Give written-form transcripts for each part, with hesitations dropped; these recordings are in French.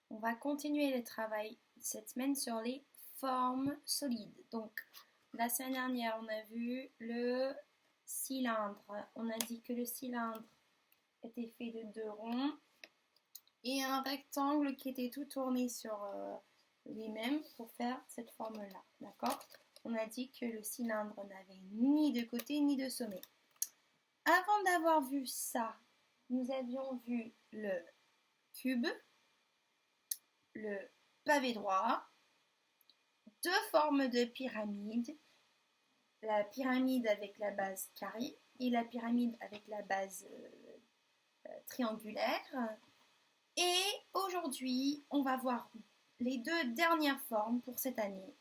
On va continuer le travail cette semaine sur les formes solides. Donc, la semaine dernière, on a vu le cylindre. On a dit que le cylindre était fait de deux ronds et un rectangle qui était tout tourné sur les mêmes pour faire cette forme-là. D'accord? On a dit que le cylindre n'avait ni de côté ni de sommet. Avant d'avoir vu ça, nous avions vu le cube, le pavé droit, deux formes de pyramide, la pyramide avec la base carrée et la pyramide avec la base triangulaire. Et aujourd'hui, on va voir les deux dernières formes pour cette année.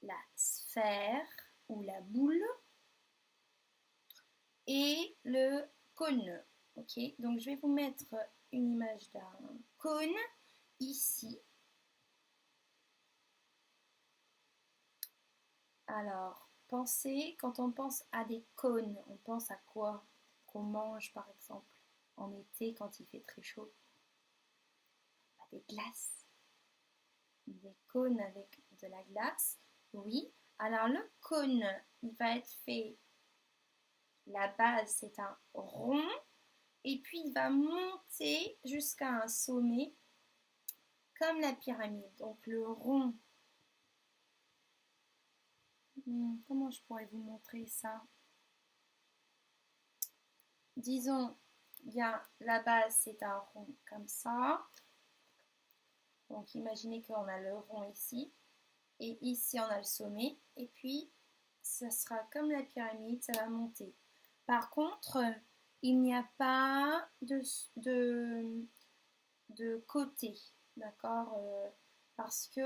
La sphère ou la boule et le cône. Ok, donc je vais vous mettre une image d'un cône ici. Alors, quand on pense à des cônes, on pense à quoi? Qu'on mange par exemple en été quand il fait très chaud? À des glaces. Des cônes avec de la glace. Oui. Alors le cône, il va être fait, la base c'est un rond, et puis il va monter jusqu'à un sommet comme la pyramide. Donc le rond, comment je pourrais vous montrer ça? Disons, bien, la base c'est un rond comme ça. Donc imaginez qu'on a le rond ici. Et ici on a le sommet. Et puis ça sera comme la pyramide, ça va monter. Par contre, il n'y a pas de côté. D'accord, parce que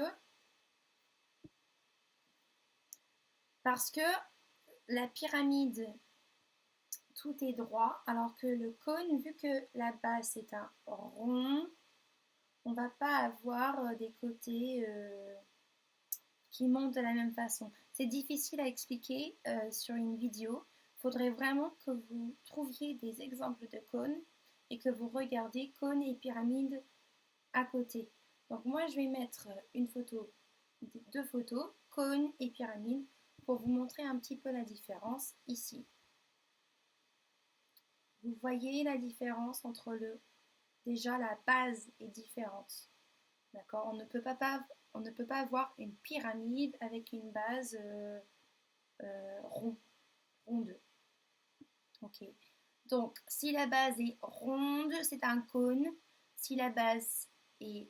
la pyramide, tout est droit, alors que le cône, vu que la base est un rond, on ne va pas avoir des côtés qui montent de la même façon. C'est difficile à expliquer sur une vidéo. Il faudrait vraiment que vous trouviez des exemples de cônes et que vous regardiez cône et pyramide à côté. Donc moi, je vais mettre une photo, deux photos, cône et pyramide, pour vous montrer un petit peu la différence ici. Vous voyez la différence entre déjà la base est différente. D'accord, on ne peut pas avoir une pyramide avec une base ronde. Ok. Donc, si la base est ronde, c'est un cône. Si la base est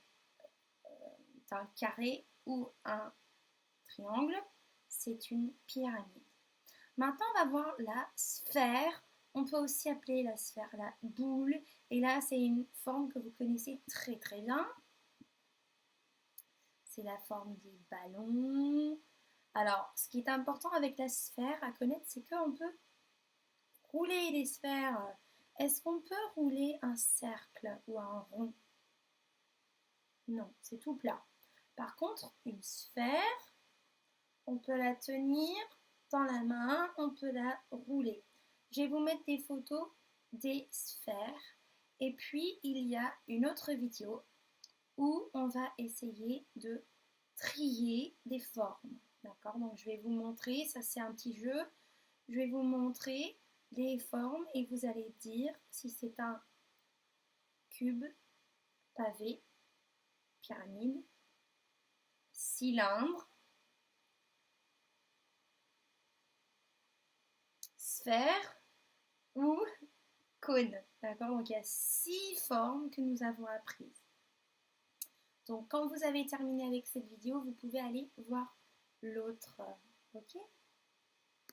un carré ou un triangle, c'est une pyramide. Maintenant, on va voir la sphère. On peut aussi appeler la sphère la boule. Et là, c'est une forme que vous connaissez très très bien. C'est la forme des ballons. Alors, ce qui est important avec la sphère à connaître, c'est qu'on peut rouler les sphères. Est-ce qu'on peut rouler un cercle ou un rond? Non, c'est tout plat. Par contre, une sphère, on peut la tenir dans la main, on peut la rouler. Je vais vous mettre des photos des sphères. Et puis, il y a une autre vidéo où on va essayer de trier des formes. D'accord? Donc, je vais vous montrer, ça c'est un petit jeu. Je vais vous montrer les formes et vous allez dire si c'est un cube, pavé, pyramide, cylindre, sphère ou cône. D'accord? Donc, il y a 6 formes que nous avons apprises. Donc, quand vous avez terminé avec cette vidéo, vous pouvez aller voir l'autre. Ok?